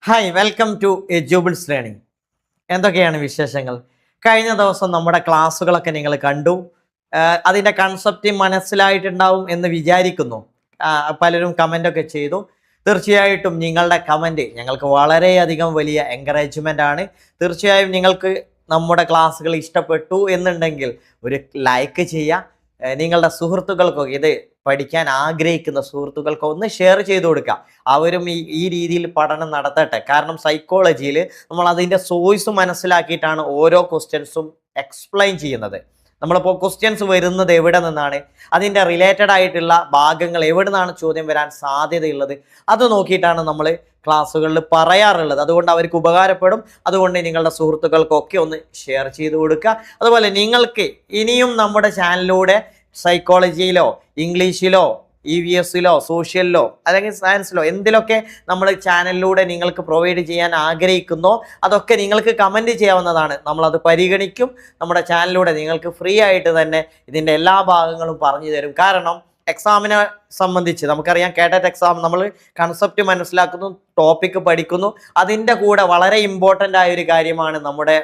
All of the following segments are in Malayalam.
Hi welcome to Edubles learning. എന്തൊക്കെയാണ് വിശേഷങ്ങൾ? കഴിഞ്ഞ ദിവസം നമ്മുടെ ക്ലാസ്സുകളൊക്കെ നിങ്ങൾ കണ്ടു. അതിൻ്റെ കൺസെപ്റ്റ് മനസ്സിലായിട്ടുണ്ടാവും എന്ന് വിചാരിക്കുന്നു. പലരും കമൻ്റൊക്കെ ചെയ്തു. തീർച്ചയായിട്ടും നിങ്ങളുടെ കമൻറ്റ് ഞങ്ങൾക്ക് വളരെയധികം വലിയ എൻകറേജ്മെൻ്റ് ആണ്. തീർച്ചയായും നിങ്ങൾക്ക് നമ്മുടെ ക്ലാസ്സുകൾ ഇഷ്ടപ്പെട്ടു എന്നുണ്ടെങ്കിൽ ഒരു ലൈക്ക് ചെയ്യുക. നിങ്ങളുടെ സുഹൃത്തുക്കൾക്കൊക്കെ ഇത് പഠിക്കാൻ ആഗ്രഹിക്കുന്ന സുഹൃത്തുക്കൾക്ക് ഒന്ന് ഷെയർ ചെയ്ത് കൊടുക്കുക. അവരും ഈ രീതിയിൽ പഠനം നടത്തട്ടെ. കാരണം സൈക്കോളജിയിൽ നമ്മൾ അതിൻ്റെ സോഴ്സ് മനസ്സിലാക്കിയിട്ടാണ് ഓരോ ക്വസ്റ്റ്യൻസും എക്സ്പ്ലെയിൻ ചെയ്യുന്നത്. നമ്മളിപ്പോൾ ക്വസ്റ്റ്യൻസ് വരുന്നത് എവിടെ നിന്നാണ്, അതിൻ്റെ റിലേറ്റഡ് ആയിട്ടുള്ള ഭാഗങ്ങൾ എവിടെ നിന്നാണ് ചോദ്യം വരാൻ സാധ്യതയുള്ളത്, അത് നോക്കിയിട്ടാണ് നമ്മൾ ക്ലാസ്സുകളിൽ പറയാറുള്ളത്. അതുകൊണ്ട് അവർക്ക് ഉപകാരപ്പെടും. അതുകൊണ്ട് നിങ്ങളുടെ സുഹൃത്തുക്കൾക്കൊക്കെ ഒന്ന് ഷെയർ ചെയ്ത് കൊടുക്കുക. അതുപോലെ നിങ്ങൾക്ക് ഇനിയും നമ്മുടെ ചാനലിലൂടെ സൈക്കോളജിയിലോ ഇംഗ്ലീഷിലോ EVSലോ സോഷ്യലിലോ അല്ലെങ്കിൽ സയൻസിലോ എന്തിലൊക്കെ നമ്മൾ ചാനലിലൂടെ നിങ്ങൾക്ക് പ്രൊവൈഡ് ചെയ്യാൻ ആഗ്രഹിക്കുന്നോ അതൊക്കെ നിങ്ങൾക്ക് കമൻറ്റ് ചെയ്യാവുന്നതാണ്. നമ്മളത് പരിഗണിക്കും. നമ്മുടെ ചാനലിലൂടെ നിങ്ങൾക്ക് ഫ്രീ ആയിട്ട് തന്നെ ഇതിൻ്റെ എല്ലാ ഭാഗങ്ങളും പറഞ്ഞു തരും. കാരണം എക്സാമിനെ സംബന്ധിച്ച് നമുക്കറിയാം, കേട്ടറ്റ് എക്സാം നമ്മൾ കൺസെപ്റ്റ് മനസ്സിലാക്കുന്നു, ടോപ്പിക്ക് പഠിക്കുന്നു. അതിൻ്റെ കൂടെ വളരെ ഇമ്പോർട്ടൻ്റ് ആയ ഒരു കാര്യമാണ് നമ്മുടെ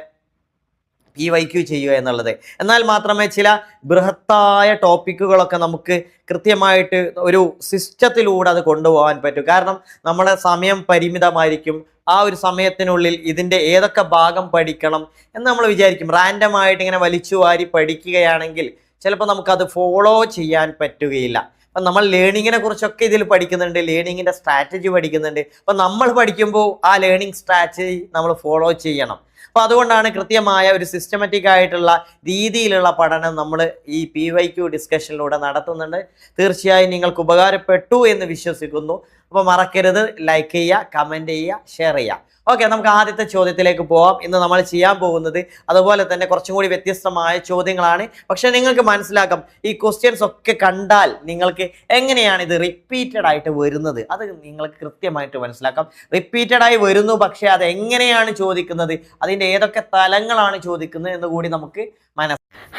PYQ ചെയ്യുക എന്നുള്ളത്. എന്നാൽ മാത്രമേ ചില ബൃഹത്തായ ടോപ്പിക്കുകളൊക്കെ നമുക്ക് കൃത്യമായിട്ട് ഒരു സിസ്റ്റത്തിലൂടെ അത് കൊണ്ടുപോകാൻ പറ്റും. കാരണം നമ്മുടെ സമയം പരിമിതമായിരിക്കും. ആ ഒരു സമയത്തിനുള്ളിൽ ഇതിൻ്റെ ഏതൊക്കെ ഭാഗം പഠിക്കണം എന്ന് നമ്മൾ വിചാരിക്കും. റാൻഡമായിട്ട് ഇങ്ങനെ വലിച്ചു വാരി പഠിക്കുകയാണെങ്കിൽ ചിലപ്പോൾ നമുക്കത് ഫോളോ ചെയ്യാൻ പറ്റുകയില്ല. അപ്പം നമ്മൾ ലേണിങ്ങിനെ കുറിച്ചൊക്കെ ഇതിൽ പഠിക്കുന്നുണ്ട്, ലേണിങ്ങിൻ്റെ സ്ട്രാറ്റജി പഠിക്കുന്നുണ്ട്. അപ്പം നമ്മൾ പഠിക്കുമ്പോൾ ആ ലേണിംഗ് സ്ട്രാറ്റജി നമ്മൾ ഫോളോ ചെയ്യണം. അപ്പോൾ അതുകൊണ്ടാണ് കൃത്യമായ ഒരു സിസ്റ്റമാറ്റിക് ആയിട്ടുള്ള രീതിയിലുള്ള പഠനം നമ്മൾ ഈ PYQ ഡിസ്കഷനിലൂടെ നടത്തുന്നുണ്ട്. തീർച്ചയായും നിങ്ങൾക്ക് ഉപകാരപ്പെട്ടു എന്ന് വിശ്വസിക്കുന്നു. അപ്പോൾ മറക്കരുത്, ലൈക്ക് ചെയ്യുക, കമൻറ്റ് ചെയ്യുക, ഷെയർ ചെയ്യുക. ഓക്കെ, നമുക്ക് ആദ്യത്തെ ചോദ്യത്തിലേക്ക് പോവാം. ഇന്ന് നമ്മൾ ചെയ്യാൻ പോകുന്നത് അതുപോലെ തന്നെ കുറച്ചും കൂടി വ്യത്യസ്തമായ ചോദ്യങ്ങളാണ്. പക്ഷെ നിങ്ങൾക്ക് മനസ്സിലാക്കാം, ഈ ക്വസ്റ്റ്യൻസ് ഒക്കെ കണ്ടാൽ നിങ്ങൾക്ക് എങ്ങനെയാണ് ഇത് റിപ്പീറ്റഡ് ആയിട്ട് വരുന്നത് അത് നിങ്ങൾക്ക് കൃത്യമായിട്ട് മനസ്സിലാക്കാം. റിപ്പീറ്റഡ് ആയി വരുന്നു, പക്ഷേ അത് എങ്ങനെയാണ് ചോദിക്കുന്നത്, അതിൻ്റെ ഏതൊക്കെ തലങ്ങളാണ് ചോദിക്കുന്നത് എന്ന് കൂടി നമുക്ക്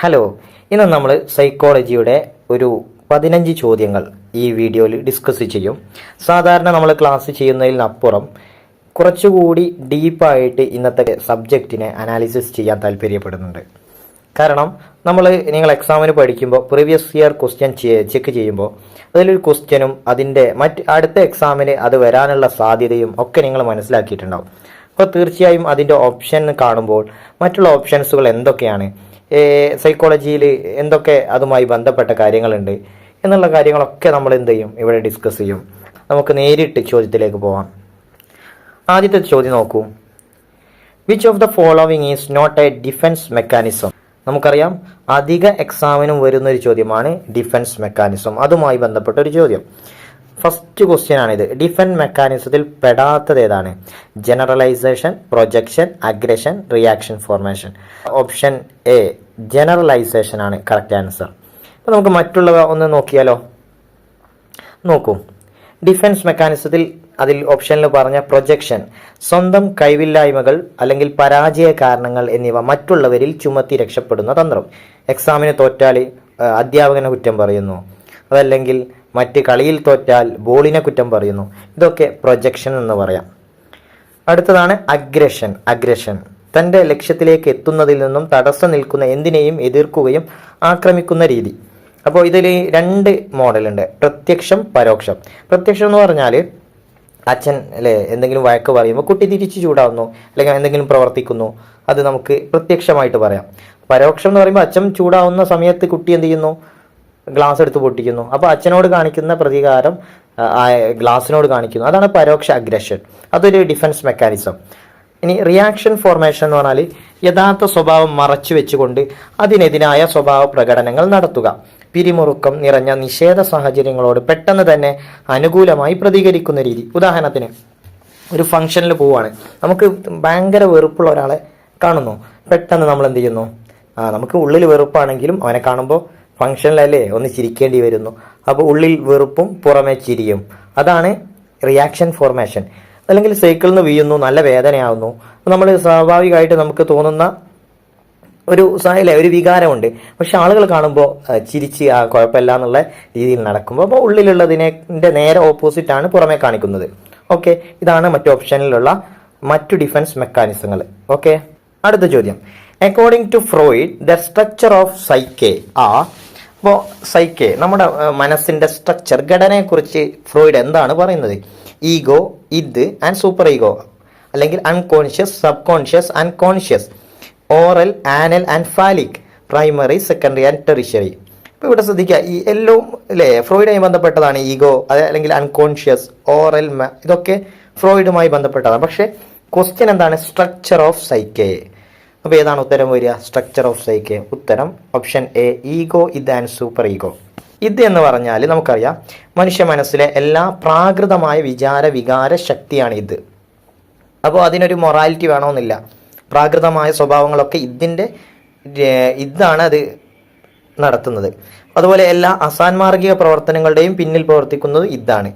ഹലോ, ഇന്ന് നമ്മൾ സൈക്കോളജിയുടെ ഒരു 15 ചോദ്യങ്ങൾ ഈ വീഡിയോയിൽ ഡിസ്കസ് ചെയ്യും. സാധാരണ നമ്മൾ ക്ലാസ് ചെയ്യുന്നതിനപ്പുറം കുറച്ചുകൂടി ഡീപ്പായിട്ട് ഇന്നത്തെ സബ്ജക്റ്റിനെ അനാലിസിസ് ചെയ്യാൻ താല്പര്യപ്പെടുന്നുണ്ട്. കാരണം നിങ്ങൾ എക്സാമിന് പഠിക്കുമ്പോൾ പ്രീവിയസ് ഇയർ ക്വസ്റ്റ്യൻ ചെക്ക് ചെയ്യുമ്പോൾ അതിലൊരു ക്വസ്റ്റ്യനും അതിൻ്റെ അടുത്ത എക്സാമിന് അത് വരാനുള്ള സാധ്യതയും ഒക്കെ നിങ്ങൾ മനസ്സിലാക്കിയിട്ടുണ്ടാവും. അപ്പോൾ തീർച്ചയായും അതിൻ്റെ ഓപ്ഷൻ കാണുമ്പോൾ മറ്റുള്ള ഓപ്ഷൻസുകൾ എന്തൊക്കെയാണ്, സൈക്കോളജിയിൽ എന്തൊക്കെ അതുമായി ബന്ധപ്പെട്ട കാര്യങ്ങളുണ്ട് എന്നുള്ള കാര്യങ്ങളൊക്കെ നമ്മൾ എന്ത് ചെയ്യും, ഇവിടെ ഡിസ്കസ് ചെയ്യും. നമുക്ക് നേരിട്ട് ചോദ്യത്തിലേക്ക് പോവാം. ആദ്യത്തെ ചോദ്യം നോക്കൂ. Which of the following is not a defence mechanism? നമുക്കറിയാം, അധിക എക്സാമിനും വരുന്നൊരു ചോദ്യമാണ് ഡിഫൻസ് മെക്കാനിസം. അതുമായി ബന്ധപ്പെട്ട ഒരു ചോദ്യം. ഫസ്റ്റ് ക്വസ്റ്റ്യൻ ആണിത്. ഡിഫൻസ് മെക്കാനിസത്തിൽ പെടാത്തത് ഏതാണ്? Generalisation, projection, aggression, reaction formation. Option A generalisation ആണ് കറക്റ്റ് ആൻസർ. അപ്പോൾ നമുക്ക് മറ്റുള്ളവ ഒന്ന് നോക്കിയാലോ. നോക്കൂ, ഡിഫൻസ് മെക്കാനിസത്തിൽ അതിൽ ഓപ്ഷനിൽ പറഞ്ഞ പ്രൊജക്ഷൻ, സ്വന്തം കഴിവില്ലായ്മകൾ അല്ലെങ്കിൽ പരാജയ കാരണങ്ങൾ എന്നിവ മറ്റുള്ളവരിൽ ചുമത്തി രക്ഷപ്പെടുന്ന തന്ത്രം. എക്സാമിന് തോറ്റാൽ അധ്യാപകനെ കുറ്റം പറയുന്നു, അതല്ലെങ്കിൽ മറ്റ് കളിയിൽ തോറ്റാൽ ബോളിനെ കുറ്റം പറയുന്നു. ഇതൊക്കെ പ്രൊജക്ഷൻ എന്ന് പറയാം. അടുത്തതാണ് അഗ്രഷൻ. തൻ്റെ ലക്ഷ്യത്തിലേക്ക് എത്തുന്നതിൽ നിന്നും തടസ്സം നിൽക്കുന്ന എന്തിനേയും എതിർക്കുകയും ആക്രമിക്കുന്ന രീതി. അപ്പോൾ ഇതിൽ 2 മോഡലുണ്ട്, പ്രത്യക്ഷം, പരോക്ഷം. പ്രത്യക്ഷം എന്ന് പറഞ്ഞാൽ അച്ഛൻ എന്തെങ്കിലും വഴക്ക് പറയുമ്പോൾ കുട്ടി തിരിച്ച് ചൂടാവുന്നു, അല്ലെങ്കിൽ എന്തെങ്കിലും പ്രവർത്തിക്കുന്നു, അത് നമുക്ക് പ്രത്യക്ഷമായിട്ട് പറയാം. പരോക്ഷം എന്ന് പറയുമ്പോൾ അച്ഛൻ ചൂടാവുന്ന സമയത്ത് കുട്ടി എന്ത് ചെയ്യുന്നു, ഗ്ലാസ് എടുത്ത് പൊട്ടിക്കുന്നു. അപ്പോൾ അച്ഛനോട് കാണിക്കുന്ന പ്രതികാരം ഗ്ലാസിനോട് കാണിക്കുന്നു. അതാണ് പരോക്ഷ അഗ്രഷൻ. അതൊരു ഡിഫൻസ് മെക്കാനിസം. ഇനി റിയാക്ഷൻ ഫോർമേഷൻ എന്ന് പറഞ്ഞാൽ യഥാർത്ഥ സ്വഭാവം മറച്ചു വെച്ചുകൊണ്ട് അതിനെതിരായ സ്വഭാവ പ്രകടനങ്ങൾ നടത്തുക. പിരിമുറുക്കം നിറഞ്ഞ നിഷേധ സാഹചര്യങ്ങളോട് പെട്ടെന്ന് തന്നെ അനുകൂലമായി പ്രതികരിക്കുന്ന രീതി. ഉദാഹരണത്തിന്, ഒരു ഫംഗ്ഷനിൽ പോവുകയാണ്, നമുക്ക് ഭയങ്കര വെറുപ്പുള്ള ഒരാളെ കാണുന്നു, പെട്ടെന്ന് നമ്മൾ എന്ത് ചെയ്യുന്നു, നമുക്ക് ഉള്ളിൽ വെറുപ്പാണെങ്കിലും അവനെ കാണുമ്പോൾ ഫംഗ്ഷനിലല്ലേ ഒന്ന് ചിരിക്കേണ്ടി വരുന്നു. അപ്പോൾ ഉള്ളിൽ വെറുപ്പും പുറമെ ചിരിയും. അതാണ് റിയാക്ഷൻ ഫോർമേഷൻ. അല്ലെങ്കിൽ സൈക്കിളിൽ നിന്ന് വീഴുന്നു, നല്ല വേദനയാവുന്നു. നമ്മൾ സ്വാഭാവികമായിട്ട് നമുക്ക് തോന്നുന്ന ഒരു വികാരമുണ്ട്. പക്ഷെ ആളുകൾ കാണുമ്പോൾ ചിരിച്ച് കുഴപ്പമില്ല എന്നുള്ള രീതിയിൽ നടക്കുമ്പോൾ അപ്പോൾ ഉള്ളിലുള്ളതിൻ്റെ നേരെ ഓപ്പോസിറ്റാണ് പുറമെ കാണിക്കുന്നത്. ഓക്കെ, ഇതാണ് മറ്റു ഓപ്ഷനിലുള്ള മറ്റു ഡിഫൻസ് മെക്കാനിസങ്ങൾ. ഓക്കെ, അടുത്ത ചോദ്യം. According to Freud the structure of psyche അപ്പോൾ സൈക്കെ നമ്മുടെ മനസ്സിന്റെ സ്ട്രക്ചർ, ഘടനയെക്കുറിച്ച് ഫ്രോയിഡ് എന്താണ് പറയുന്നത്? ഈഗോ, ഇത് ആൻഡ് സൂപ്പർ ഈഗോ, അല്ലെങ്കിൽ unconscious, sub conscious and conscious, oral, anal and phallic, primary, secondary and tertiary. ഇപ്പോൾ ഇവിടെ ശ്രദ്ധിക്കുക, ഈ എല്ലാം അല്ലേ ഫ്രോയിഡുമായി ബന്ധപ്പെട്ടതാണ്. ഈഗോ അല്ലെങ്കിൽ അൺകോൺഷ്യസ്, ഓറൽ, ഇതൊക്കെ ഫ്രോയിഡുമായി ബന്ധപ്പെട്ടതാണ്. പക്ഷേ ക്വസ്റ്റ്യൻ എന്താണ്? Structure of psyche. അപ്പോൾ ഏതാണ് ഉത്തരം വരിക? Structure of psyche. ഉത്തരം ഓപ്ഷൻ എ, ഈഗോ, ഇത് ആൻഡ് സൂപ്പർ ഈഗോ. ഇത് എന്ന് പറഞ്ഞാൽ നമുക്കറിയാം മനുഷ്യ മനസ്സിലെ എല്ലാ പ്രാകൃതമായ വികാര ശക്തിയാണ് ഇത്. അപ്പോൾ അതിനൊരു മൊറാലിറ്റി വേണമെന്നില്ല. പ്രാകൃതമായ സ്വഭാവങ്ങളൊക്കെ ഇതാണ് അത് നടത്തുന്നത്. അതുപോലെ എല്ലാ അസാൻമാർഗിക പ്രവർത്തനങ്ങളുടെയും പിന്നിൽ പ്രവർത്തിക്കുന്നത് ഇതാണ്.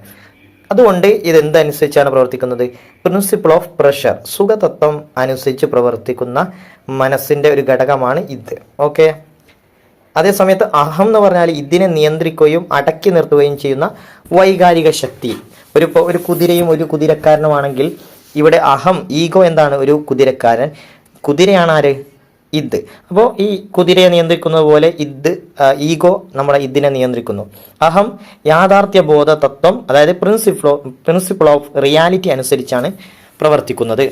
അതുകൊണ്ട് ഇതെന്തനുസരിച്ചാണ് പ്രവർത്തിക്കുന്നത്? പ്രിൻസിപ്പിൾ ഓഫ് പ്രഷർ, സുഖതത്വം അനുസരിച്ച് പ്രവർത്തിക്കുന്ന മനസ്സിൻ്റെ ഒരു ഘടകമാണ് ഇത്. ഓക്കെ, അതേസമയത്ത് അഹം എന്ന് പറഞ്ഞാൽ ഇതിനെ നിയന്ത്രിക്കുകയും അടക്കി നിർത്തുകയും ചെയ്യുന്ന വൈകാരിക ശക്തി. ഒരു കുതിരയും ഒരു കുതിരക്കാരനുമാണെങ്കിൽ ഇവിടെ അഹം, ഈഗോ എന്താണ്? ഒരു കുതിരക്കാരൻ. കുതിരയാണ് ആര്? ഇത്. അപ്പോൾ ഈ കുതിരയെ നിയന്ത്രിക്കുന്നത് പോലെ ഈഗോ നമ്മളെ ഇതിനെ നിയന്ത്രിക്കുന്നു. അഹം യാഥാർത്ഥ്യ ബോധ തത്വം, അതായത് പ്രിൻസിപ്പിൾ ഓഫ് റിയാലിറ്റി അനുസരിച്ചാണ് പ്രവർത്തിക്കുന്നത്.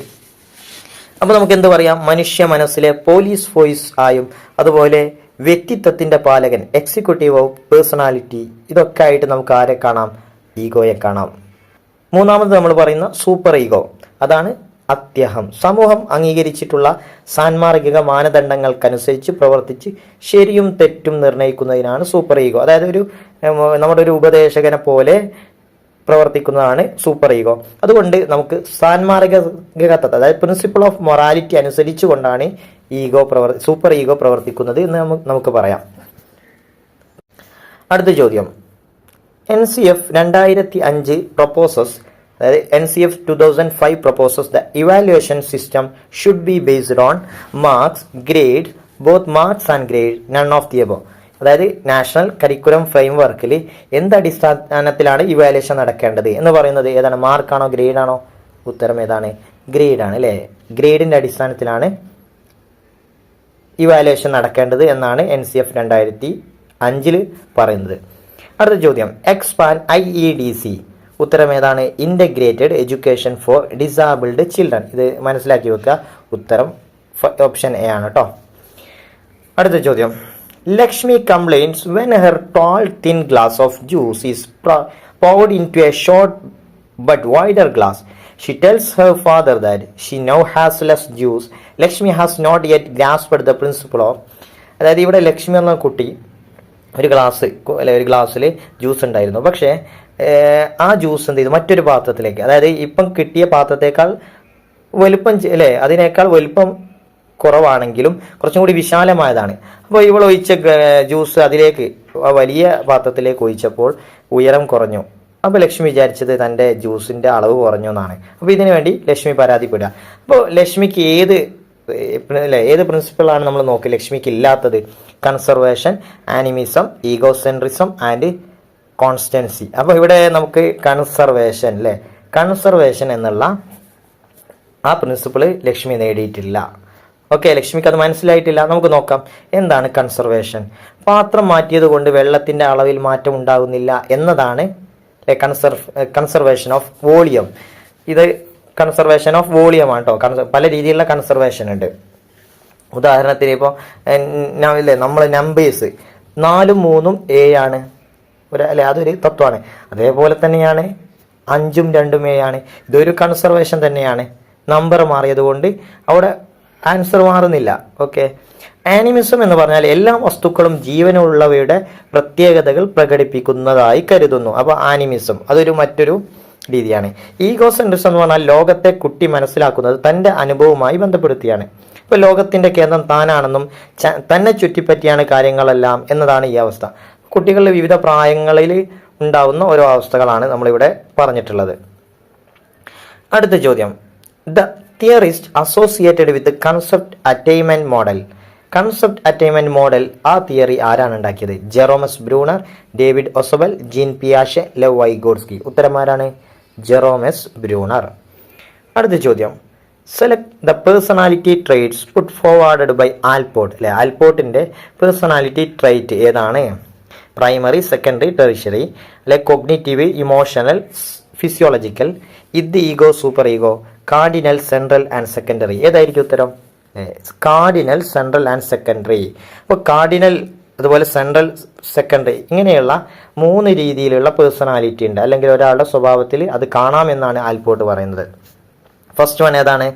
അപ്പോൾ നമുക്ക് എന്ത് പറയാം? മനുഷ്യ മനസ്സിലെ പോലീസ് ഫോഴ്സ് ആയും അതുപോലെ വ്യക്തിത്വത്തിന്റെ പാലകൻ, എക്സിക്യൂട്ടീവ് ഓഫ് പേഴ്സണാലിറ്റി, ഇതൊക്കെ ആയിട്ട് നമുക്ക് ആരെ കാണാം? ഈഗോയെ കാണാം. മൂന്നാമത് നമ്മൾ പറയുന്ന സൂപ്പർ ഈഗോ, അതാണ് അത്യഹം. സമൂഹം അംഗീകരിച്ചിട്ടുള്ള സാൻമാർഗിക മാനദണ്ഡങ്ങൾക്കനുസരിച്ച് പ്രവർത്തിച്ച് ശരിയും തെറ്റും നിർണ്ണയിക്കുന്നതിനാണ് സൂപ്പർ ഈഗോ. അതായത് നമ്മുടെ ഒരു ഉപദേശകനെ പോലെ പ്രവർത്തിക്കുന്നതാണ് സൂപ്പർ ഈഗോ. അതുകൊണ്ട് നമുക്ക് സാൻമാർഗിക തത്വം, അതായത് പ്രിൻസിപ്പിൾ ഓഫ് മൊറാലിറ്റി അനുസരിച്ച് കൊണ്ടാണ് സൂപ്പർ ഈഗോ പ്രവർത്തിക്കുന്നത് എന്ന് നമുക്ക് പറയാം. അടുത്ത ചോദ്യം. NCF 2005 proposes, അതായത് NCF 2005 proposes the evaluation system should be based on marks, grades, both marks and grade, none of the above. അതായത് നാഷണൽ കരിക്കുലം ഫ്രെയിംവർക്കിൽ എന്തടിസ്ഥാനത്തിലാണ് ഇവാലുവേഷൻ നടക്കേണ്ടത് എന്ന് പറയുന്നത് ഏതാണ്? മാർക്കാണോ ഗ്രേഡാണോ? ഉത്തരം ഏതാണ്? ഗ്രേഡാണ് അല്ലേ. ഗ്രേഡിൻ്റെ അടിസ്ഥാനത്തിലാണ് ഇവാലുവേഷൻ നടക്കേണ്ടത് എന്നാണ് NCF 2005 പറയുന്നത്. അടുത്ത ചോദ്യം. എക്സ്പാൻഡ് IEDC, ഉത്തരം ഏതാണ്? Integrated education for disabled children. ഇത് മനസ്സിലാക്കി വെക്കുക. ഉത്തരം ഓപ്ഷൻ എ ആണ് കേട്ടോ. അടുത്ത ചോദ്യം. Lakshmi complains when her tall thin glass of juice is poured into a short but wider glass. She tells her father that she now has less juice. Lakshmi has not yet grasped the principle of, അതായത് ഇവിടെ ലക്ഷ്മി എന്ന കുട്ടി ഒരു ഗ്ലാസ്സിൽ ജ്യൂസ് ഉണ്ടായിരുന്നു. പക്ഷേ ആ ജ്യൂസ് എന്ത് ചെയ്തു? മറ്റൊരു പാത്രത്തിലേക്ക്, അതായത് ഇപ്പം കിട്ടിയ പാത്രത്തേക്കാൾ വലുപ്പം അതിനേക്കാൾ വലുപ്പം കുറവാണെങ്കിലും കുറച്ചും കൂടി വിശാലമായതാണ്. അപ്പോൾ ഇവൾ ഒഴിച്ച ജ്യൂസ് അതിലേക്ക് വലിയ പാത്രത്തിലേക്ക് ഒഴിച്ചപ്പോൾ ഉയരം കുറഞ്ഞു. അപ്പോൾ ലക്ഷ്മി വിചാരിച്ചത് തൻ്റെ ജ്യൂസിൻ്റെ അളവ് കുറഞ്ഞു എന്നാണ്. അപ്പോൾ ഇതിനു വേണ്ടി ലക്ഷ്മി പരാതിപ്പെടുക. അപ്പോൾ ലക്ഷ്മിക്ക് ഏത് പ്രിൻസിപ്പിളാണ് നമ്മൾ നോക്കുക? ലക്ഷ്മിക്ക് ഇല്ലാത്തത് conservation, animism, egocentrism and constancy. അപ്പോൾ ഇവിടെ നമുക്ക് കൺസർവേഷൻ എന്നുള്ള ആ പ്രിൻസിപ്പിൾ ലക്ഷ്മി നേടിയിട്ടില്ല. ഓക്കെ, ലക്ഷ്മിക്ക് അത് മനസ്സിലായിട്ടില്ല. നമുക്ക് നോക്കാം എന്താണ് കൺസർവേഷൻ. പാത്രം മാറ്റിയത് കൊണ്ട് വെള്ളത്തിൻ്റെ അളവിൽ മാറ്റം ഉണ്ടാകുന്നില്ല എന്നതാണ് കൺസർവേഷൻ ഓഫ് വോളിയം. ഇത് കൺസർവേഷൻ ഓഫ് വോളിയം ആണ് കേട്ടോ. പല രീതിയിലുള്ള കൺസർവേഷൻ ഉണ്ട്. ഉദാഹരണത്തിന് ഇപ്പോൾ നമ്മൾ നമ്പേഴ്സ് 4, 3, 7 ആണ് അതൊരു തത്വമാണ്. അതേപോലെ തന്നെയാണ് 5, 2, 7 ആണ്. ഇതൊരു കൺസർവേഷൻ തന്നെയാണ്. നമ്പർ മാറിയത് കൊണ്ട് അവിടെ ആൻസർ മാറുന്നില്ല. ഓക്കെ, ആനിമിസം എന്ന് പറഞ്ഞാൽ എല്ലാ വസ്തുക്കളും ജീവനുള്ളവയുടെ പ്രത്യേകതകൾ പ്രകടിപ്പിക്കുന്നതായി കരുതുന്നു. അപ്പോൾ ആനിമിസം അതൊരു മറ്റൊരു രീതിയാണ്. ഈഗോസെൻട്രിസം എന്ന് പറഞ്ഞാൽ ലോകത്തെ കുട്ടി മനസ്സിലാക്കുന്നത് തൻ്റെ അനുഭവവുമായി ബന്ധപ്പെടുത്തിയാണ്. ഇപ്പോൾ ലോകത്തിൻ്റെ കേന്ദ്രം താനാണെന്നും തന്നെ ചുറ്റിപ്പറ്റിയാണ് കാര്യങ്ങളെല്ലാം എന്നതാണ് ഈ അവസ്ഥ. കുട്ടികളുടെ വിവിധ പ്രായങ്ങളിൽ ഉണ്ടാവുന്ന ഓരോ അവസ്ഥകളാണ് നമ്മളിവിടെ പറഞ്ഞിട്ടുള്ളത്. അടുത്ത ചോദ്യം. The theorist associated with concept attainment model. Concept attainment model, ആ തിയറി ആരാണ് ഉണ്ടാക്കിയത്? Jerome S Bruner, David Ausubel, Jean പിയാഷെ, ലെവ് വൈഗോട്സ്കി. ഉത്തരം ആരാണ്? Jerome S Bruner. അടുത്ത ചോദ്യം, select the personality traits put forwarded by Allport. അല്ലെ, ആൽപോർട്ടിൻ്റെ പേഴ്സണാലിറ്റി ട്രേറ്റ് ഏതാണ്? പ്രൈമറി, സെക്കൻഡറി, ടെറിഷറി, അല്ലെ cognitive, emotional, physiological, ego, super ego, cardinal, central and secondary. ഏതായിരിക്കും ഉത്തരം? Cardinal, central and secondary. അപ്പോൾ കാർഡിനൽ, അതുപോലെ സെൻട്രൽ, സെക്കൻഡറി, ഇങ്ങനെയുള്ള 3 രീതിയിലുള്ള പേഴ്സണാലിറ്റി ഉണ്ട്, അല്ലെങ്കിൽ ഒരാളുടെ സ്വഭാവത്തിൽ അത് കാണാമെന്നാണ് ആൽപോർട്ട് പറയുന്നത്. ഫസ്റ്റ് വൺ ഏതാണ്?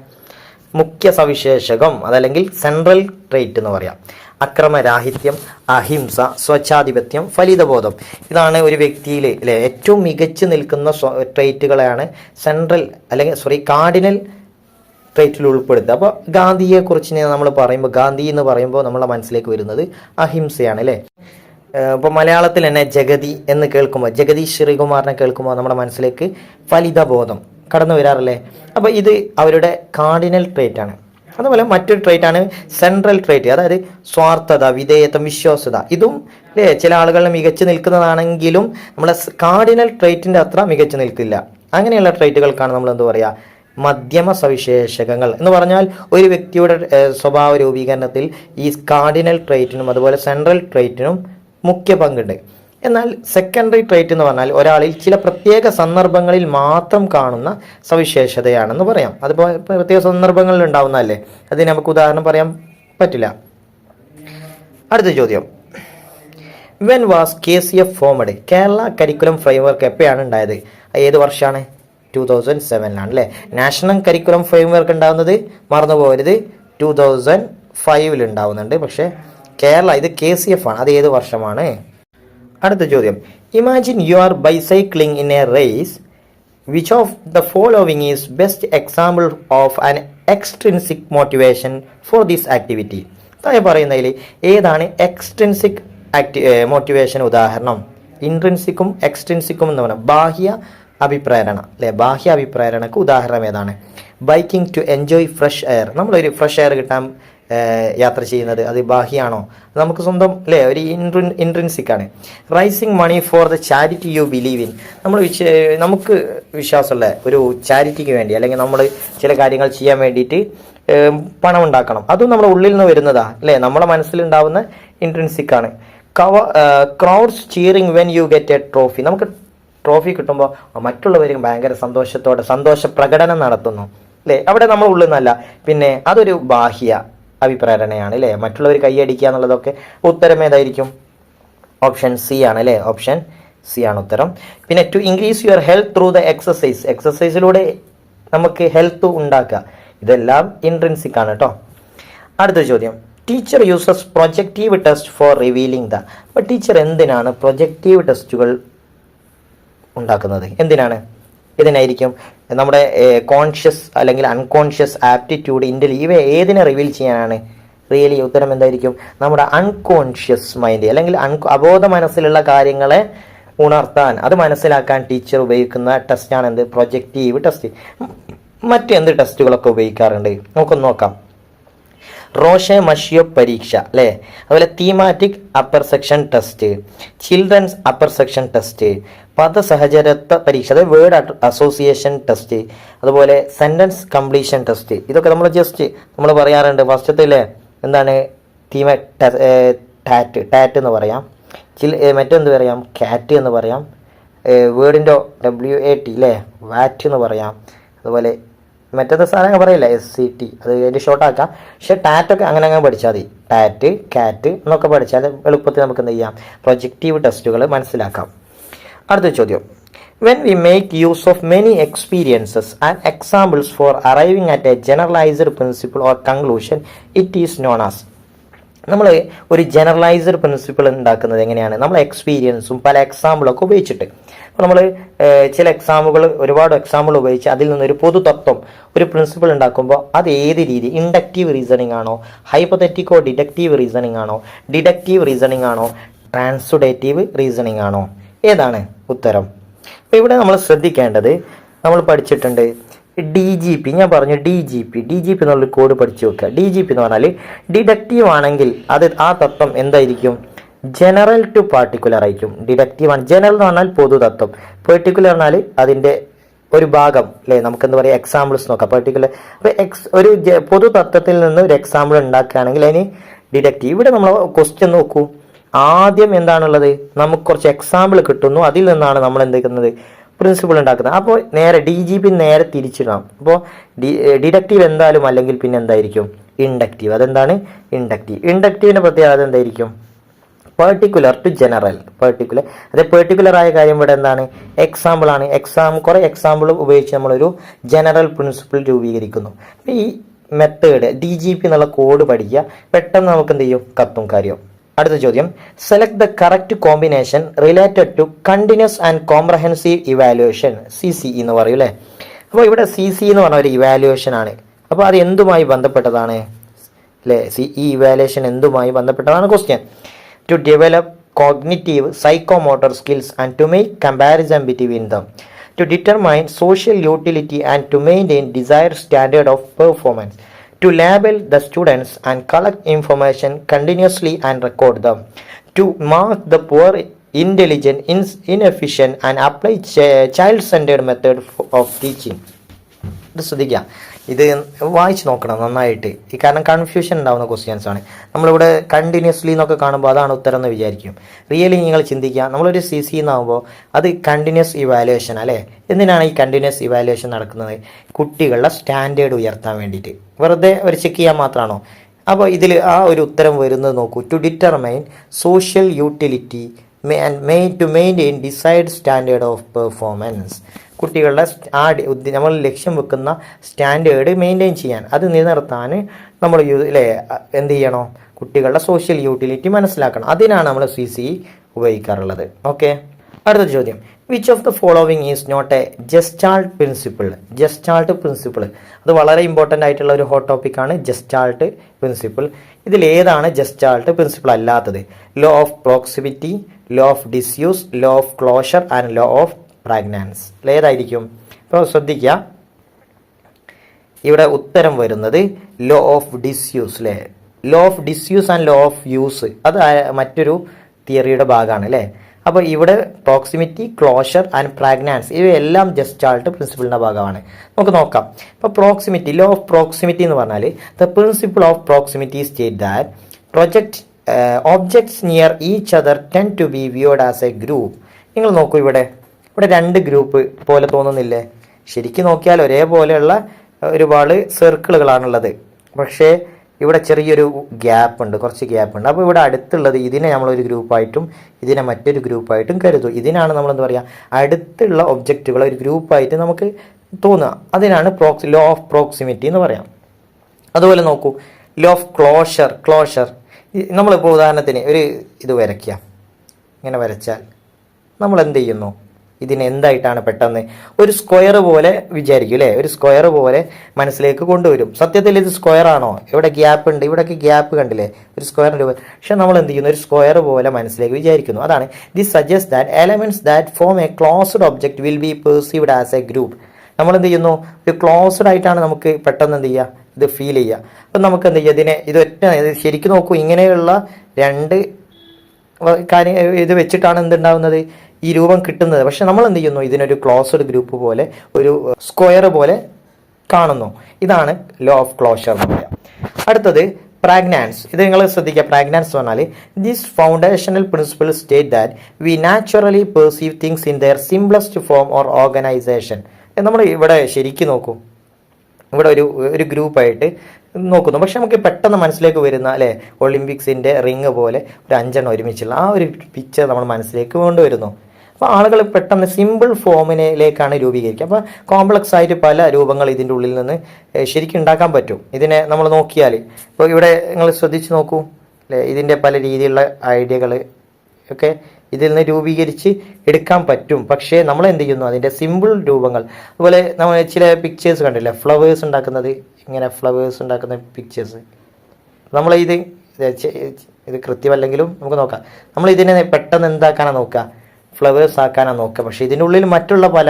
മുഖ്യ സവിശേഷകം, അതല്ലെങ്കിൽ സെൻട്രൽ ട്രേറ്റ് എന്ന് പറയാം. അക്രമരാഹിത്യം, അഹിംസ, സ്വച്ഛാധിപത്യം, ഫലിതബോധം. ഇതാണ് ഒരു വ്യക്തിയിൽ അല്ലെ ഏറ്റവും മികച്ചു നിൽക്കുന്ന ട്രേറ്റുകളെയാണ് സെൻട്രൽ അല്ലെങ്കിൽ കാർഡിനൽ ട്രേറ്റിൽ ഉൾപ്പെടുത്തുക. അപ്പോൾ ഗാന്ധിയെക്കുറിച്ച് നമ്മൾ പറയുമ്പോൾ, ഗാന്ധി എന്ന് പറയുമ്പോൾ നമ്മളെ മനസ്സിലേക്ക് വരുന്നത് അഹിംസയാണ് അല്ലേ. ഇപ്പോൾ മലയാളത്തിൽ തന്നെ ജഗതി എന്ന് കേൾക്കുമ്പോൾ, ജഗതി ശ്രീകുമാറിനെ കേൾക്കുമ്പോൾ നമ്മുടെ മനസ്സിലേക്ക് ഫലിതബോധം കടന്നു വരാറില്ലേ. അപ്പോൾ ഇത് അവരുടെ കാർഡിനൽ ട്രേറ്റ് ആണ്. അതുപോലെ മറ്റൊരു ട്രേറ്റ് ആണ് സെൻട്രൽ ട്രേറ്റ്, അതായത് സ്വാർത്ഥത, വിധേയത്വം, വിശ്വാസ്യത. ഇതും അല്ലേ ചില ആളുകളിൽ മികച്ചു നിൽക്കുന്നതാണെങ്കിലും നമ്മളെ കാർഡിനൽ ട്രേറ്റിൻ്റെ അത്ര മികച്ചു നിൽക്കില്ല. അങ്ങനെയുള്ള ട്രേറ്റുകൾക്കാണ് നമ്മൾ എന്ത് പറയുക? മധ്യമ സവിശേഷകങ്ങൾ എന്ന് പറഞ്ഞാൽ ഒരു വ്യക്തിയുടെ സ്വഭാവ രൂപീകരണത്തിൽ ഈ കാർഡിനൽ ട്രേറ്റിനും അതുപോലെ സെൻട്രൽ ട്രേറ്റിനും മുഖ്യ പങ്കുണ്ട്. എന്നാൽ സെക്കൻഡറി ട്രേറ്റ് എന്ന് പറഞ്ഞാൽ ഒരാളിൽ ചില പ്രത്യേക സന്ദർഭങ്ങളിൽ മാത്രം കാണുന്ന സവിശേഷതയാണെന്ന് പറയാം. അതിപ്പോൾ പ്രത്യേക സന്ദർഭങ്ങളിൽ ഉണ്ടാവുന്നതല്ലേ, അതിന് നമുക്ക് ഉദാഹരണം പറയാൻ പറ്റില്ല. അടുത്ത ചോദ്യം, when was KCF formed? Kerala curriculum framework എപ്പോഴാണ് ഉണ്ടായത്? ഏത് വർഷമാണ്? 2007 അല്ലേ. നാഷണൽ കരിക്കുലം ഫ്രെയിംവർക്ക് ഉണ്ടാകുന്നത് മറന്നു പോകരുത് 2005 ഉണ്ടാവുന്നുണ്ട്. പക്ഷേ കേരള ഇത് KCF ആണ്. അത് ഏത് വർഷമാണ്? അടുത്ത ചോദ്യം, imagine you are bicycling in a race, which of the following is best example of an extrinsic motivation for this activity? താഴെ പറയുന്നതിൽ ഏതാണ് എക്സ്ട്രിൻസിക് മോട്ടിവേഷൻ ഉദാഹരണം? ഇൻട്രിൻസിക്കും എക്സ്ട്രിൻസിക്കും എന്ന് പറഞ്ഞാൽ ബാഹ്യ അഭിപ്രേരണ അല്ലെ. ബാഹ്യ അഭിപ്രേരണക്ക് ഉദാഹരണം ഏതാണ്? Biking to enjoy fresh air. നമ്മളൊരു ഫ്രഷ് എയർ കിട്ടാൻ യാത്ര ചെയ്യുന്നത് അത് ബാഹ്യമാണോ? നമുക്ക് സ്വന്തം അല്ലേ ഒരു ഇൻട്രിൻസിക് ആണ്. Raising money for the charity you believe in. നമുക്ക് വിശ്വാസമുള്ള ഒരു ചാരിറ്റിക്ക് വേണ്ടി അല്ലെങ്കിൽ നമ്മൾ ചില കാര്യങ്ങൾ ചെയ്യാൻ വേണ്ടിയിട്ട് പണം ഉണ്ടാക്കണം. അതും നമ്മുടെ ഉള്ളിൽ നിന്ന് വരുന്നതാ അല്ലേ, നമ്മളെ മനസ്സിലുണ്ടാവുന്ന ഇൻട്രിൻസിക് ആണ്. Crowds cheering when you get a trophy. നമുക്ക് ട്രോഫി കിട്ടുമ്പോൾ മറ്റുള്ളവരും ഭയങ്കര സന്തോഷ പ്രകടനം നടത്തുന്നു അല്ലേ, അവിടെ നമ്മൾ ഉള്ളിൽ നിന്നല്ല. പിന്നെ അതൊരു ബാഹ്യ അഭിപ്രേരണയാണ് അല്ലേ, മറ്റുള്ളവർ കൈയടിക്കുക എന്നുള്ളതൊക്കെ. ഉത്തരം ഏതായിരിക്കും? ഓപ്ഷൻ സി ആണ് അല്ലേ, ഓപ്ഷൻ സി ആണ് ഉത്തരം. പിന്നെ to increase your health through the exercise. എക്സസൈസിലൂടെ നമുക്ക് ഹെൽത്ത് ഉണ്ടാക്കുക. ഇതെല്ലാം ഇൻട്രിൻസിക് ആണ് കേട്ടോ. അടുത്ത ചോദ്യം, teacher uses projective test for revealing the. അപ്പോൾ ടീച്ചർ എന്തിനാണ് പ്രൊജക്റ്റീവ് ടെസ്റ്റുകൾ ഉണ്ടാക്കുന്നത്? എന്തിനാണ്? ഇതിനായിരിക്കും നമ്മുടെ കോൺഷ്യസ് അല്ലെങ്കിൽ അൺകോൺഷ്യസ് ആപ്റ്റിറ്റ്യൂഡ്, ഇവ ഏതിനെ റിവീൽ ചെയ്യാനാണ്? റിയലി ഉത്തരം എന്തായിരിക്കും? നമ്മുടെ അൺകോൺഷ്യസ് മൈൻഡ് അല്ലെങ്കിൽ അബോധ മനസ്സിലുള്ള കാര്യങ്ങളെ ഉണർത്താൻ, അത് മനസ്സിലാക്കാൻ ടീച്ചർ ഉപയോഗിക്കുന്ന ടെസ്റ്റാണ് എന്ത്? Projective test. മറ്റെന്ത് ടെസ്റ്റുകളൊക്കെ ഉപയോഗിക്കാറുണ്ട് നമുക്കൊന്ന് നോക്കാം. റോഷെ മഷിയോ പരീക്ഷ അല്ലേ, അതുപോലെ thematic apperception test, children's apperception test, പദസഹചരത്വ പരീക്ഷ അതായത് വേർഡ് അസോസിയേഷൻ ടെസ്റ്റ്, അതുപോലെ സെൻറ്റൻസ് കംപ്ലീഷൻ ടെസ്റ്റ്. ഇതൊക്കെ നമ്മൾ പറയാറുണ്ട്. ഫസ്റ്റത്തില്ലേ എന്താണ്? ടാറ്റ് എന്ന് പറയാം, മറ്റെന്ത് പറയാം? കാറ്റ് എന്ന് പറയാം, വേർഡിൻ്റെ WAT അല്ലേ, വാറ്റ് എന്ന് പറയാം. അതുപോലെ മറ്റേത് സാധനം പറയില്ല SCT, അത് അതിൻ്റെ ഷോർട്ടാക്കാം. പക്ഷേ ടാറ്റൊക്കെ അങ്ങനെ പഠിച്ചാൽ മതി. ടാറ്റ്, കാറ്റ് എന്നൊക്കെ പഠിച്ചാൽ എളുപ്പത്തിൽ നമുക്ക് എന്ത് ചെയ്യാം? പ്രൊജക്റ്റീവ് ടെസ്റ്റുകൾ മനസ്സിലാക്കാം. അടുത്ത ചോദ്യം, when we make use of many experiences and examples for arriving at a generalised principle or conclusion, it is known as. നമ്മൾ ഒരു ജനറലൈസ്ഡ് പ്രിൻസിപ്പിൾ ഉണ്ടാക്കുന്നത് എങ്ങനെയാണ്? നമ്മൾ എക്സ്പീരിയൻസും പല എക്സാമ്പിളൊക്കെ ഉപയോഗിച്ചിട്ട്. അപ്പോൾ നമ്മൾ ചില ഒരുപാട് എക്സാമ്പിൾ ഉപയോഗിച്ച് അതിൽ നിന്നൊരു പൊതു തത്വം, ഒരു പ്രിൻസിപ്പിൾ ഉണ്ടാക്കുമ്പോൾ അത് ഏത് രീതി? ഇൻഡക്റ്റീവ് റീസണിങ് ആണോ, ഹൈപ്പോത്തറ്റിക്കോ ഡിഡക്റ്റീവ് റീസണിങ് ആണോ, ഡിഡക്റ്റീവ് റീസണിങ് ആണോ, ട്രാൻസുഡേറ്റീവ് റീസണിങ് ആണോ? ഏതാണ് ഉത്തരം? അപ്പോൾ ഇവിടെ നമ്മൾ ശ്രദ്ധിക്കേണ്ടത്, നമ്മൾ പഠിച്ചിട്ടുണ്ട് DGP. ഞാൻ പറഞ്ഞു DGP എന്നുള്ള കോഡ് പഠിച്ചു വെക്കുക. DGP എന്ന് പറഞ്ഞാൽ ഡിഡക്റ്റീവ് ആണെങ്കിൽ ആ തത്വം എന്തായിരിക്കും? ജനറൽ ടു പാർട്ടിക്കുലർ ആയിരിക്കും. ഡിഡക്റ്റീവ് ആണ്. ജനറൽ എന്ന് പറഞ്ഞാൽ പൊതു തത്വം, പെർട്ടിക്കുലർ പറഞ്ഞാൽ അതിൻ്റെ ഒരു ഭാഗം അല്ലേ, നമുക്ക് എന്താ പറയുക, എക്സാമ്പിൾസ് നോക്കാം. പെർട്ടിക്കുലർ അപ്പോൾ ഒരു പൊതു തത്വത്തിൽ നിന്ന് ഒരു എക്സാമ്പിൾ ഉണ്ടാക്കുകയാണെങ്കിൽ അതിന് ഡിഡക്റ്റീവ്. ഇവിടെ നമ്മൾ ക്വസ്റ്റ്യൻ നോക്കൂ. ആദ്യം എന്താണുള്ളത്, നമുക്ക് കുറച്ച് എക്സാമ്പിൾ കിട്ടുന്നു, അതിൽ നിന്നാണ് നമ്മൾ എന്തെക്കുന്നത് പ്രിൻസിപ്പിൾ ഉണ്ടാക്കുന്നത്. അപ്പോൾ നേരെ DGP നേരെ തിരിച്ചിടാം. അപ്പോൾ ഡിഡക്റ്റീവ് എന്തായാലും അല്ലെങ്കിൽ പിന്നെ എന്തായിരിക്കും, ഇൻഡക്റ്റീവ്. അതെന്താണ് ഇൻഡക്റ്റീവ്. ഇൻഡക്റ്റീവിൻ്റെ പ്രത്യേകത എന്തായിരിക്കും, പെർട്ടിക്കുലർ ടു ജനറൽ. പെർട്ടിക്കുലർ, അതെ, പെർട്ടിക്കുലർ ആയ കാര്യം ഇവിടെ എന്താണ്, എക്സാമ്പിൾ ആണ്. കുറേ എക്സാമ്പിൾ ഉപയോഗിച്ച് നമ്മളൊരു ജനറൽ പ്രിൻസിപ്പിൾ രൂപീകരിക്കുന്നു. അപ്പോൾ ഈ മെത്തേഡ് DGP എന്നുള്ള കോഡ് പഠിക്കുക, പെട്ടെന്ന് നമുക്ക് എന്ത് ചെയ്യും, കത്തും കാര്യം. അടുത്ത ചോദ്യം, select the correct combination related to continuous and comprehensive evaluation, CCE എന്ന് പറയും അല്ലേ. അപ്പോൾ ഇവിടെ CCE എന്ന് പറഞ്ഞ ഒരു ഇവാലുവേഷൻ ആണ്. അപ്പോൾ അത് എന്തുമായി ബന്ധപ്പെട്ടതാണ് അല്ലേ, ഈ ഇവാലുവേഷൻ എന്തുമായി ബന്ധപ്പെട്ടതാണ് question. To develop cognitive psychomotor skills and to make comparison between them, to determine social utility and to maintain desired standard of performance, to label the students and collect information continuously and record them, to mark the poor, intelligent, inefficient and apply child-centered method of teaching. ഇത് ശ്രദ്ധിക്കുക, ഇത് വായിച്ച് നോക്കണം നന്നായിട്ട്, ഈ കാരണം കൺഫ്യൂഷൻ ഉണ്ടാകുന്ന ക്വസ്റ്റ്യൻസ് ആണ്. നമ്മളിവിടെ കണ്ടിന്യൂസ്ലി എന്നൊക്കെ കാണുമ്പോൾ അതാണ് ഉത്തരം എന്ന് വിചാരിക്കും. റിയലി നിങ്ങൾ ചിന്തിക്കുക, നമ്മളൊരു CC എന്നാകുമ്പോൾ അത് കണ്ടിന്യൂസ് ഇവാലുവേഷൻ അല്ലേ. എന്തിനാണ് ഈ കണ്ടിന്യൂസ് ഇവാലുവേഷൻ നടക്കുന്നത്, കുട്ടികളുടെ സ്റ്റാൻഡേർഡ് ഉയർത്താൻ വേണ്ടിയിട്ട്, വെറുതെ ഒരു ചെക്ക് ചെയ്യാൻ മാത്രമാണോ. അപ്പോൾ ഇതിൽ ആ ഒരു ഉത്തരം വരുന്നത് നോക്കൂ, to determine social utility to maintain desired standard of performance, കുട്ടികളുടെ നമ്മൾ ലക്ഷ്യം വെക്കുന്ന സ്റ്റാൻഡേർഡ് മെയിൻറ്റെയിൻ ചെയ്യാൻ, അത് നിലനിർത്താൻ നമ്മൾ അല്ലേ എന്ത് ചെയ്യണോ, കുട്ടികളുടെ സോഷ്യൽ യൂട്ടിലിറ്റി മനസ്സിലാക്കണം. അതിനാണ് നമ്മൾ CCE ഉപയോഗിക്കാറുള്ളത്. ഓക്കെ, അടുത്ത ചോദ്യം, which of the following is not a gestalt principle. Gestalt principle അത് വളരെ ഇമ്പോർട്ടൻ്റ് ആയിട്ടുള്ള ഒരു ഹോട്ട് ടോപ്പിക്കാണ്, ജസ്റ്റാൾട്ട് പ്രിൻസിപ്പിൾ. ഇതിൽ ഏതാണ് ജസ്റ്റാൾട്ട് പ്രിൻസിപ്പിൾ അല്ലാത്തത്, law of proximity, law of disuse, law of closure and law of pragnanz. ഏതായിരിക്കും, ഇപ്പോൾ ശ്രദ്ധിക്കുക, ഇവിടെ ഉത്തരം വരുന്നത് ലോ ഓഫ് ഡിസ്യൂസ് അല്ലേ. Law of disuse and law of use അത് മറ്റൊരു തിയറിയുടെ ഭാഗമാണ് അല്ലേ. അപ്പോൾ ഇവിടെ പ്രോക്സിമിറ്റി, ക്ലോഷർ ആൻഡ് പ്രാഗ്നാൻസ് ഇവയെല്ലാം ജസ്റ്റാൾട്ട് പ്രിൻസിപ്പിളിൻ്റെ ഭാഗമാണ്. നമുക്ക് നോക്കാം. ഇപ്പോൾ പ്രോക്സിമിറ്റി, ലോ ഓഫ് പ്രോക്സിമിറ്റി എന്ന് പറഞ്ഞാൽ the principle of proximity states that objects near each other tend to be viewed as a group. നിങ്ങൾ നോക്കൂ, ഇവിടെ രണ്ട് ഗ്രൂപ്പ് പോലെ തോന്നുന്നില്ലേ. ശരിക്കും നോക്കിയാൽ ഒരേപോലെയുള്ള ഒരുപാട് സർക്കിളുകളാണുള്ളത്, പക്ഷേ ഇവിടെ ചെറിയൊരു ഗ്യാപ്പ് ഉണ്ട്, കുറച്ച് ഗ്യാപ്പ് ഉണ്ട്. അപ്പോൾ ഇവിടെ അടുത്തുള്ളത് ഇതിനെ നമ്മളൊരു ഗ്രൂപ്പായിട്ടും ഇതിനെ മറ്റൊരു ഗ്രൂപ്പായിട്ടും കരുതും. ഇതിനാണ് നമ്മൾ എന്താ പറയുക, അടുത്തുള്ള ഒബ്ജക്റ്റുകൾ ഒരു ഗ്രൂപ്പായിട്ട് നമുക്ക് തോന്നുക. അതിനാണ് ലോ ഓഫ് പ്രോക്സിമിറ്റി എന്ന് പറയാം. അതുപോലെ നോക്കൂ, ലോ ഓഫ് ക്ലോഷർ നമ്മളിപ്പോൾ ഉദാഹരണത്തിന് ഒരു ഇത് വരയ്ക്കുക, ഇങ്ങനെ വരച്ചാൽ നമ്മൾ എന്ത് ചെയ്യുന്നു, ഇതിന് എന്തായിട്ടാണ് പെട്ടെന്ന് ഒരു സ്ക്വയർ പോലെ വിചാരിക്കും അല്ലേ, ഒരു സ്ക്വയർ പോലെ മനസ്സിലേക്ക് കൊണ്ടുവരും. സത്യത്തിൽ ഇത് സ്ക്വയർ ആണോ, ഇവിടെ ഗ്യാപ്പ് ഉണ്ട്, ഇവിടെയൊക്കെ ഗ്യാപ്പ് കണ്ടില്ലേ, ഒരു സ്ക്വയറിൻ്റെ പോലെ. പക്ഷെ നമ്മൾ എന്ത് ചെയ്യുന്നു, ഒരു സ്ക്വയർ പോലെ മനസ്സിലേക്ക് വിചാരിക്കുന്നു. അതാണ് this suggest that elements that form A closed object will be perceived as a group. നമ്മൾ എന്ത് ചെയ്യുന്നു, ഒരു ക്ലോസ്ഡ് ആയിട്ടാണ് നമുക്ക് പെട്ടെന്ന് എന്ത് ചെയ്യുക, ഇത് ഫീൽ ചെയ്യുക. അപ്പം നമുക്ക് എന്ത് ചെയ്യുക, ഇത് ശരിക്കും നോക്കൂ, ഇങ്ങനെയുള്ള രണ്ട് കാര്യം ഇത് വെച്ചിട്ടാണ് എന്തുണ്ടാവുന്നത്, ഈ രൂപം കിട്ടുന്നത്. പക്ഷെ നമ്മൾ എന്ത് ചെയ്യുന്നു, ഇതിനൊരു ക്ലോസ്ഡ് ഗ്രൂപ്പ് പോലെ ഒരു സ്ക്വയർ പോലെ കാണുന്നു. ഇതാണ് ലോ ഓഫ് ക്ലോഷർ എന്ന് പറയാം. അടുത്തത് പ്രാഗ്നാൻസ്. ഇത് നിങ്ങൾ ശ്രദ്ധിക്കുക, പ്രാഗ്നാൻസ് എന്ന് പറഞ്ഞാൽ this foundational principle state that we naturally perceive things in there simplest form or organisation. നമ്മൾ ഇവിടെ ശരിക്കും നോക്കൂ, ഇവിടെ ഒരു ഗ്രൂപ്പായിട്ട് നോക്കുന്നു. പക്ഷെ നമുക്ക് പെട്ടെന്ന് മനസ്സിലേക്ക് വരുന്ന അല്ലേ, ഒളിമ്പിക്സിൻ്റെ റിങ് പോലെ ഒരു 5 എണ്ണം ഒരുമിച്ചുള്ള ആ ഒരു പിക്ചർ നമ്മൾ മനസ്സിലേക്ക് കൊണ്ടുവരുന്നു. അപ്പോൾ ആളുകൾ പെട്ടെന്ന് സിമ്പിൾ ഫോമിലേക്കാണ് രൂപീകരിക്കുക. അപ്പോൾ കോംപ്ലക്സ് ആയിട്ട് പല രൂപങ്ങൾ ഇതിൻ്റെ ഉള്ളിൽ നിന്ന് ശരിക്കും ഉണ്ടാക്കാൻ പറ്റും. ഇതിനെ നമ്മൾ നോക്കിയാൽ ഇപ്പോൾ ഇവിടെ നിങ്ങൾ ശ്രദ്ധിച്ച് നോക്കൂ അല്ലേ, ഇതിൻ്റെ പല രീതിയിലുള്ള ഐഡിയകൾ ഒക്കെ ഇതിൽ നിന്ന് രൂപീകരിച്ച് എടുക്കാൻ പറ്റും. പക്ഷേ നമ്മൾ എന്ത് ചെയ്യുന്നു, അതിൻ്റെ സിമ്പിൾ രൂപങ്ങൾ. അതുപോലെ നമ്മൾ ചില പിക്ചേഴ്സ് കണ്ടില്ലേ, ഫ്ലവേഴ്സ് ഉണ്ടാക്കുന്നത്, ഇങ്ങനെ ഫ്ലവേഴ്സ് ഉണ്ടാക്കുന്ന പിക്ചേഴ്സ്. ഇത് കൃത്യമല്ലെങ്കിലും നമുക്ക് നോക്കാം. നമ്മൾ ഇതിനെ പെട്ടെന്ന് എന്താക്കാനാണ് നോക്കുക, ഫ്ലവേഴ്സ് ആക്കാനാണ് നോക്കുക. പക്ഷേ ഇതിൻ്റെ ഉള്ളിൽ മറ്റുള്ള പല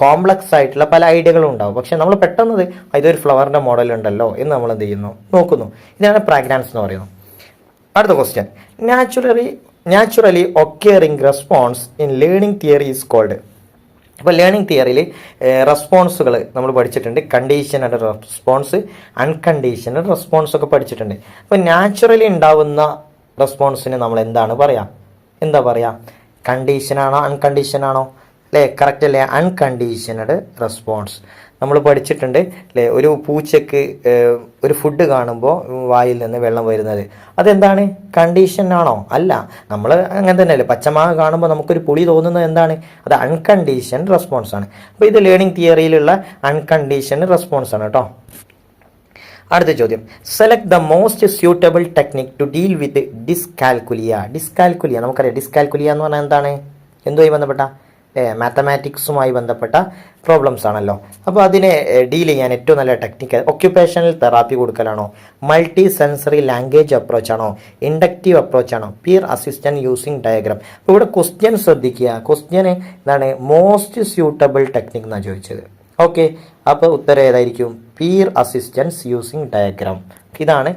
കോംപ്ലക്സ് ആയിട്ടുള്ള പല ഐഡിയകളും ഉണ്ടാവും. പക്ഷെ നമ്മൾ പെട്ടെന്ന് ഇതൊരു ഫ്ലവറിൻ്റെ മോഡൽ ഉണ്ടല്ലോ എന്ന് നമ്മൾ എന്ത് ചെയ്യുന്നു, നോക്കുന്നു. ഇതാണ് പ്രാഗ്നാൻസ് എന്ന് പറയുന്നത്. അടുത്ത question, naturally occurring response in learning theory is called. അപ്പോൾ ലേണിംഗ് തിയറിയിൽ റെസ്പോൺസുകൾ നമ്മൾ പഠിച്ചിട്ടുണ്ട്. കണ്ടീഷണഡ് റെസ്പോൺസ്, അൺകണ്ടീഷണഡ് റെസ്പോൺസ് ഒക്കെ പഠിച്ചിട്ടുണ്ട്. അപ്പോൾ നാച്ചുറലി ഉണ്ടാവുന്ന റെസ്പോൺസിന് നമ്മൾ എന്താണ് പറയുക? എന്താ പറയുക? കണ്ടീഷനാണോ അൺകണ്ടീഷനാണോ? അല്ലേ? കറക്റ്റ് അല്ലേ? അൺകണ്ടീഷണഡ് റെസ്പോൺസ് നമ്മൾ പഠിച്ചിട്ടുണ്ട് അല്ലേ? ഒരു പൂച്ചയ്ക്ക് ഒരു ഫുഡ് കാണുമ്പോൾ വായിൽ നിന്ന് വെള്ളം വരുന്നത് അതെന്താണ്? കണ്ടീഷനാണോ? അല്ല. നമ്മൾ അങ്ങനെ തന്നെയല്ലേ, പച്ചമാങ്ങ കാണുമ്പോൾ നമുക്കൊരു പുളി തോന്നുന്നത് എന്താണ്? അത് അൺകണ്ടീഷൻഡ് റെസ്പോൺസ് ആണ്. അപ്പോൾ ഇത് ലേണിംഗ് തിയറിയിലുള്ള അൺകണ്ടീഷൻഡ് റെസ്പോൺസ് ആണ് കേട്ടോ. അടുത്ത ചോദ്യം, select the most suitable technique to deal with dyscalculia. Dyscalculia നമുക്കറിയാം. ഡിസ്കാൽക്കുലിയ എന്ന് പറഞ്ഞാൽ എന്താണ്? എന്തുമായി ബന്ധപ്പെട്ട? മാത്തമാറ്റിക്സുമായി ബന്ധപ്പെട്ട പ്രോബ്ലംസ് ആണല്ലോ. അപ്പോൾ അതിനെ ഡീൽ ചെയ്യാൻ ഏറ്റവും നല്ല ടെക്നിക്ക് ഒക്യുപ്പേഷണൽ തെറാപ്പി കൊടുക്കലാണോ, മൾട്ടി സെൻസറി ലാംഗ്വേജ് അപ്രോച്ച് ആണോ, ഇൻഡക്റ്റീവ് അപ്രോച്ച് ആണോ, പിയർ അസിസ്റ്റൻറ്റ് യൂസിങ് ഡയഗ്രാം? അപ്പോൾ ഇവിടെ ക്വസ്റ്റ്യൻ ശ്രദ്ധിക്കുക. ക്വസ്റ്റ്യന് എന്താണ്? മോസ്റ്റ് സ്യൂട്ടബിൾ ടെക്നിക് എന്നാണ് ചോദിച്ചത്. ഓക്കെ, അപ്പോൾ ഉത്തരം ഏതായിരിക്കും? Peer assistance using diagram. ഇതാണ്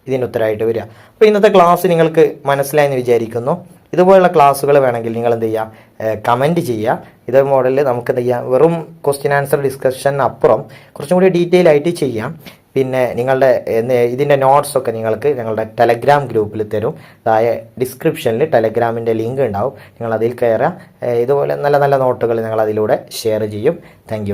ഇതിന് ഉത്തരമായിട്ട് വരിക. അപ്പോൾ ഇന്നത്തെ ക്ലാസ് നിങ്ങൾക്ക് മനസ്സിലായെന്ന് വിചാരിക്കുന്നു. ഇതുപോലുള്ള ക്ലാസ്സുകൾ വേണമെങ്കിൽ നിങ്ങൾ എന്ത് ചെയ്യുക? കമൻറ്റ് ചെയ്യുക. ഇതേ മോഡലിൽ നമുക്ക് എന്ത് ചെയ്യാം? വെറും ക്വസ്റ്റ്യൻ ആൻസർ ഡിസ്കഷൻ അപ്പുറം കുറച്ചും കൂടി ഡീറ്റെയിൽ ആയിട്ട് ചെയ്യാം. പിന്നെ നിങ്ങളുടെ ഇതിൻ്റെ നോട്ട്സൊക്കെ നിങ്ങൾക്ക് ഞങ്ങളുടെ ടെലഗ്രാം ഗ്രൂപ്പിൽ തരും. താഴെ ഡിസ്ക്രിപ്ഷനിൽ ടെലഗ്രാമിൻ്റെ ലിങ്ക് ഉണ്ടാവും. നിങ്ങൾ അതിൽ കയറുക. ഇതുപോലെ നല്ല നല്ല നോട്ടുകൾ ഞങ്ങൾ അതിലൂടെ ഷെയർ ചെയ്യും. താങ്ക്